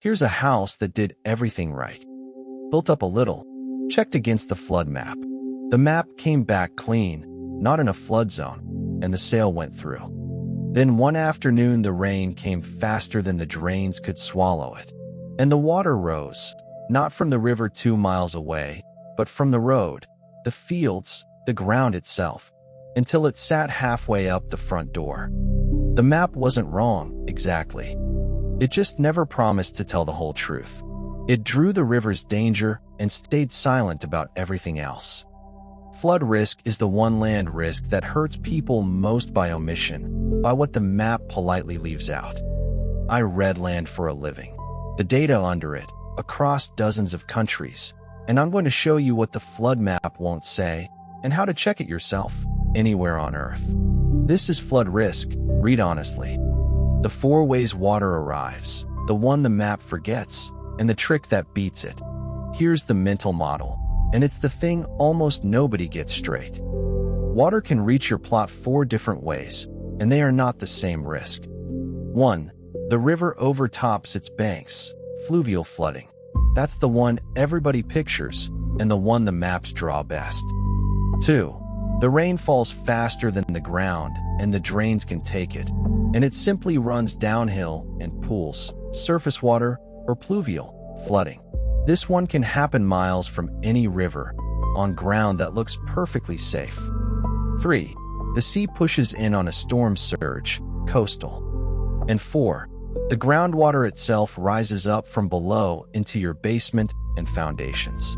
Here's a house that did everything right. Built up a little, checked against the flood map. The map came back clean, not in a flood zone, and the sale went through. Then one afternoon the rain came faster than the drains could swallow it. And the water rose, not from the river 2 miles away, but from the road, the fields, the ground itself, until it sat halfway up the front door. The map wasn't wrong, exactly. It just never promised to tell the whole truth. It drew the river's danger and stayed silent about everything else. Flood risk is the one land risk that hurts people most by omission, by what the map politely leaves out. I read land for a living, the data under it, across dozens of countries, and I'm going to show you what the flood map won't say and how to check it yourself, anywhere on Earth. This is flood risk, read honestly. The 4 ways water arrives, the one the map forgets, and the trick that beats it. Here's the mental model, and it's the thing almost nobody gets straight. Water can reach your plot 4 different ways, and they are not the same risk. 1. The river overtops its banks, pluvial flooding. That's the one everybody pictures, and the one the maps draw best. 2. The rain falls faster than the ground, and the drains can take it, and it simply runs downhill and pools, surface water, or pluvial flooding. This one can happen miles from any river, on ground that looks perfectly safe. 3. The sea pushes in on a storm surge, coastal. And 4. The groundwater itself rises up from below into your basement and foundations.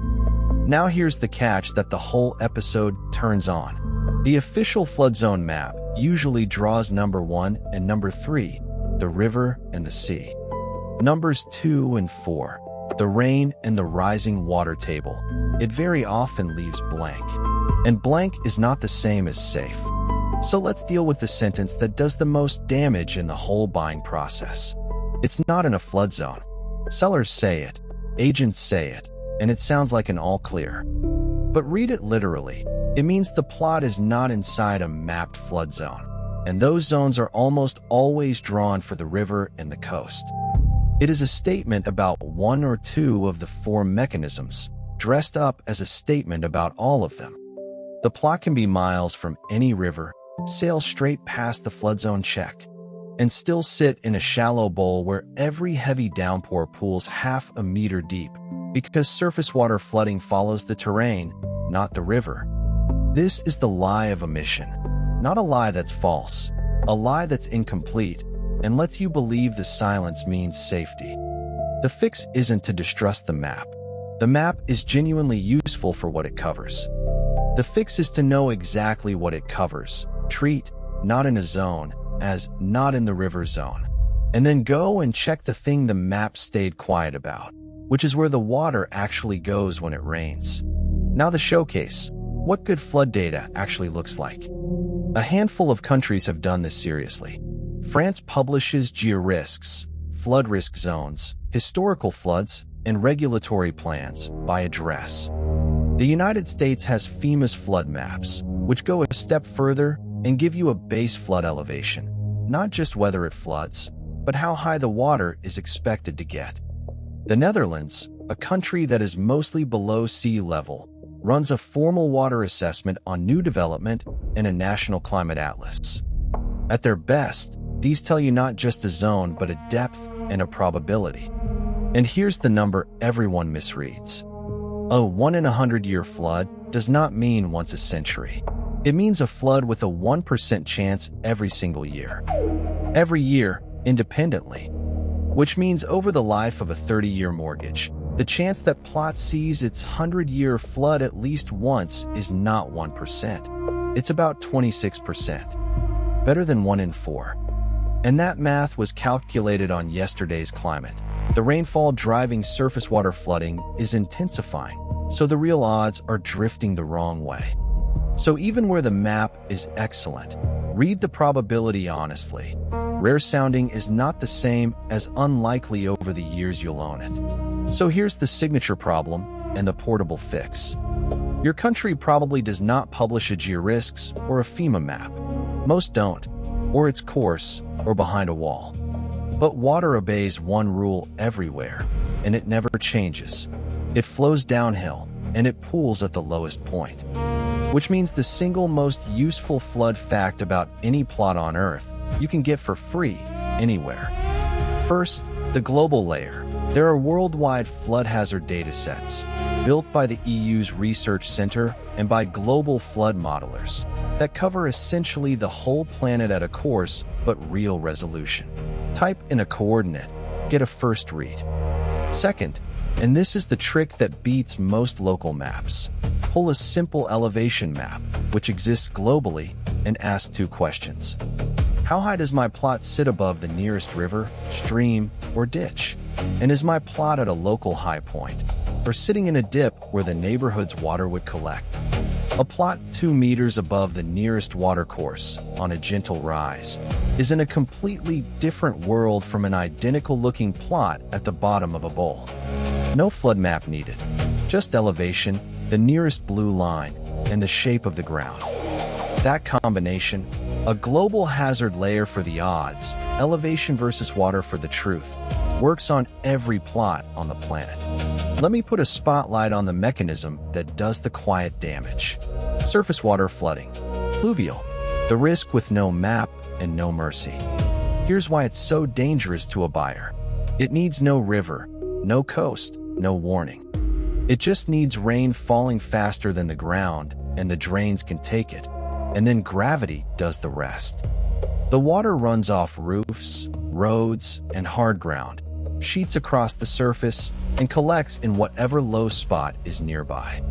Now here's the catch that the whole episode turns on. The official flood zone map usually draws number 1 and number 3, the river and the sea. Numbers 2 and 4, the rain and the rising water table, it very often leaves blank. And blank is not the same as safe. So let's deal with the sentence that does the most damage in the whole buying process. It's not in a flood zone. Sellers say it, agents say it, and it sounds like an all clear. But read it literally. It means the plot is not inside a mapped flood zone, and those zones are almost always drawn for the river and the coast. It is a statement about 1 or 2 of the 4 mechanisms, dressed up as a statement about all of them. The plot can be miles from any river, sail straight past the flood zone check, and still sit in a shallow bowl where every heavy downpour pools half a meter deep, because surface water flooding follows the terrain, not the river. This is the lie of omission, not a lie that's false, a lie that's incomplete, and lets you believe the silence means safety. The fix isn't to distrust the map. The map is genuinely useful for what it covers. The fix is to know exactly what it covers, treat not in a zone as not in the river zone, and then go and check the thing the map stayed quiet about, which is where the water actually goes when it rains. Now the showcase, what good flood data actually looks like. A handful of countries have done this seriously. France publishes georisks, flood risk zones, historical floods, and regulatory plans by address. The United States has FEMA's flood maps, which go a step further and give you a base flood elevation, not just whether it floods, but how high the water is expected to get. The Netherlands, a country that is mostly below sea level, runs a formal water assessment on new development and a national climate atlas. At their best, these tell you not just a zone but a depth and a probability. And here's the number everyone misreads. A 1 in a 100-year flood does not mean once a century. It means a flood with a 1% chance every single year. Every year, independently. Which means over the life of a 30-year mortgage, the chance that plot sees its 100-year flood at least once is not 1%. It's about 26%. Better than 1 in 4. And that math was calculated on yesterday's climate. The rainfall driving surface water flooding is intensifying, so the real odds are drifting the wrong way. So even where the map is excellent, read the probability honestly. Rare sounding is not the same as unlikely over the years you'll own it. So here's the signature problem and the portable fix. Your country probably does not publish a georisks or a FEMA map. Most don't, or it's coarse or behind a wall. But water obeys one rule everywhere, and it never changes. It flows downhill, and it pools at the lowest point. Which means the single most useful flood fact about any plot on Earth you can get for free anywhere. First, the global layer. There are worldwide flood hazard datasets built by the EU's Research Center and by global flood modelers that cover essentially the whole planet at a coarse but real resolution. Type in a coordinate, get a first read. Second, and this is the trick that beats most local maps, pull a simple elevation map, which exists globally, and ask two questions. How high does my plot sit above the nearest river, stream, or ditch? And is my plot at a local high point, or sitting in a dip where the neighborhood's water would collect? A plot 2 meters above the nearest watercourse, on a gentle rise, is in a completely different world from an identical-looking plot at the bottom of a bowl. No flood map needed, just elevation, the nearest blue line, and the shape of the ground. That combination, a global hazard layer for the odds, elevation versus water for the truth, works on every plot on the planet. Let me put a spotlight on the mechanism that does the quiet damage. Surface water flooding. Pluvial. The risk with no map and no mercy. Here's why it's so dangerous to a buyer. It needs no river, no coast, no warning. It just needs rain falling faster than the ground, and the drains can take it. And then gravity does the rest. The water runs off roofs, roads, and hard ground, sheets across the surface, and collects in whatever low spot is nearby.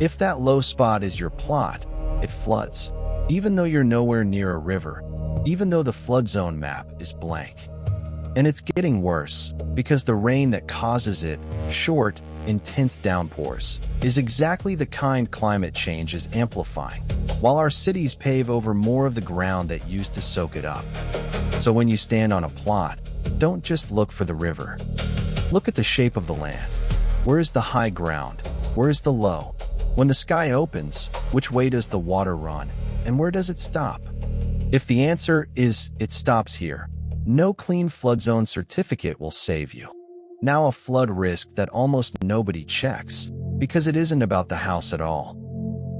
If that low spot is your plot, it floods, even though you're nowhere near a river, even though the flood zone map is blank. And it's getting worse, because the rain that causes it, short, intense downpours, is exactly the kind climate change is amplifying, while our cities pave over more of the ground that used to soak it up. So when you stand on a plot, don't just look for the river. Look at the shape of the land. Where is the high ground? Where is the low? When the sky opens, which way does the water run? And where does it stop? If the answer is it stops here, no clean flood zone certificate will save you. Now a flood risk that almost nobody checks, because it isn't about the house at all.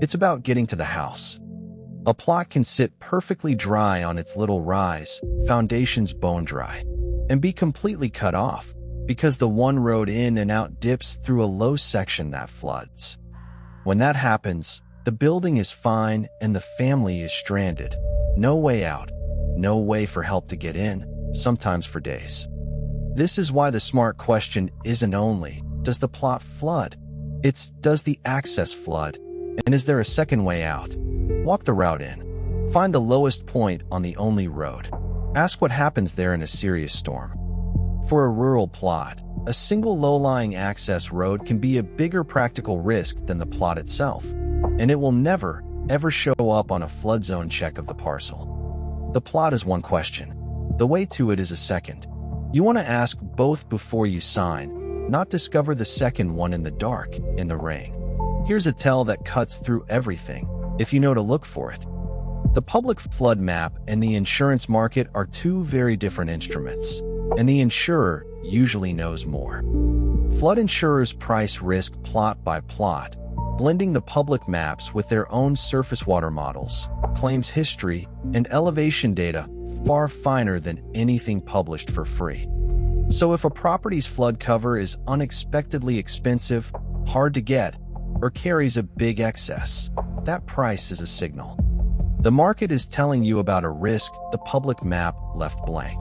It's about getting to the house. A plot can sit perfectly dry on its little rise, foundations bone dry, and be completely cut off, because the one road in and out dips through a low section that floods. When that happens, the building is fine and the family is stranded. No way out, no way for help to get in, sometimes for days. This is why the smart question isn't only, does the plot flood? It's, does the access flood? And is there a second way out? Walk the route in. Find the lowest point on the only road. Ask what happens there in a serious storm. For a rural plot, a single low-lying access road can be a bigger practical risk than the plot itself, and it will never, ever show up on a flood zone check of the parcel. The plot is one question. The way to it is a second. You want to ask both before you sign, not discover the second one in the dark, in the rain. Here's a tell that cuts through everything, if you know to look for it. The public flood map and the insurance market are two very different instruments, and the insurer usually knows more. Flood insurers price risk plot by plot, blending the public maps with their own surface water models, claims history, and elevation data far finer than anything published for free. So if a property's flood cover is unexpectedly expensive, hard to get, or carries a big excess, that price is a signal. The market is telling you about a risk the public map left blank.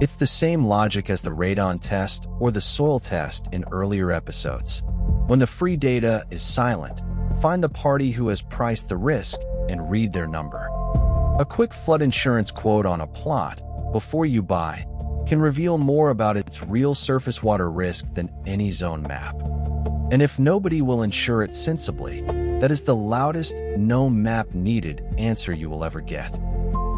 It's the same logic as the radon test or the soil test in earlier episodes. When the free data is silent, find the party who has priced the risk and read their number. A quick flood insurance quote on a plot, before you buy, can reveal more about its real surface water risk than any zone map. And if nobody will insure it sensibly, that is the loudest no map needed answer you will ever get.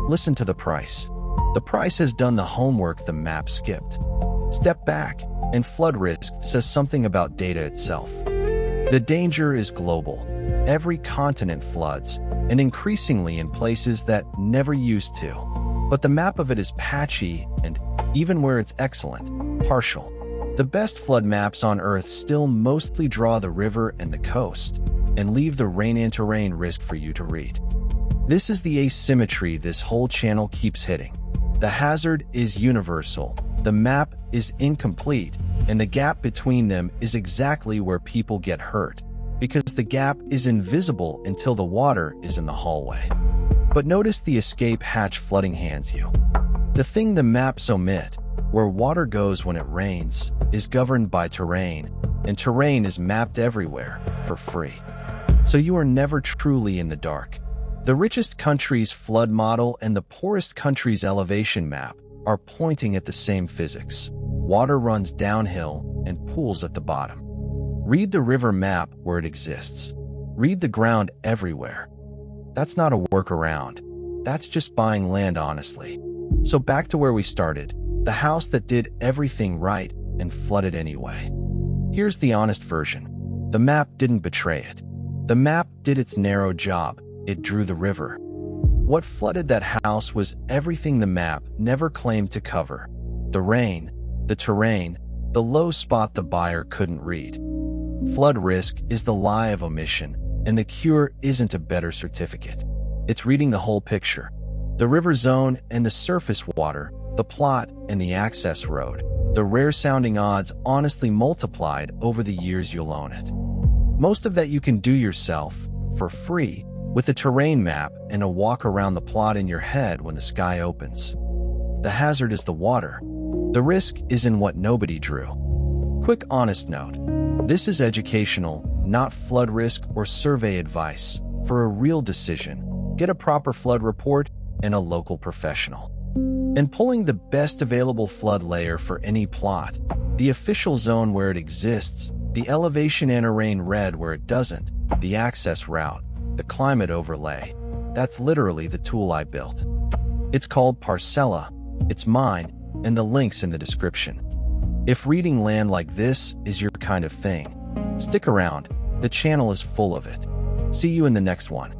Listen to the price. The price has done the homework the map skipped. Step back, and flood risk says something about data itself. The danger is global. Every continent floods, and increasingly in places that never used to. But the map of it is patchy and Even where it's excellent, partial. The best flood maps on Earth still mostly draw the river and the coast, and leave the rain and terrain risk for you to read. This is the asymmetry this whole channel keeps hitting. The hazard is universal, the map is incomplete, and the gap between them is exactly where people get hurt, because the gap is invisible until the water is in the hallway. But notice the escape hatch flooding hands you. The thing the maps omit, where water goes when it rains, is governed by terrain, and terrain is mapped everywhere, for free. So you are never truly in the dark. The richest country's flood model and the poorest country's elevation map are pointing at the same physics. Water runs downhill and pools at the bottom. Read the river map where it exists. Read the ground everywhere. That's not a workaround. That's just buying land honestly. So back to where we started, the house that did everything right and flooded anyway. Here's the honest version. The map didn't betray it. The map did its narrow job. It drew the river. What flooded that house was everything the map never claimed to cover. The rain, the terrain, the low spot the buyer couldn't read. Flood risk is the lie of omission, and the cure isn't a better certificate. It's reading the whole picture. The river zone and the surface water, the plot and the access road, the rare-sounding odds honestly multiplied over the years you'll own it. Most of that you can do yourself, for free, with a terrain map and a walk around the plot in your head when the sky opens. The hazard is the water. The risk is in what nobody drew. Quick honest note. This is educational, not flood risk or survey advice. For a real decision, get a proper flood report and a local professional. And pulling the best available flood layer for any plot, the official zone where it exists, the elevation and terrain red where it doesn't, the access route, the climate overlay. That's literally the tool I built. It's called Parcella, it's mine, and the link's in the description. If reading land like this is your kind of thing, stick around, the channel is full of it. See you in the next one.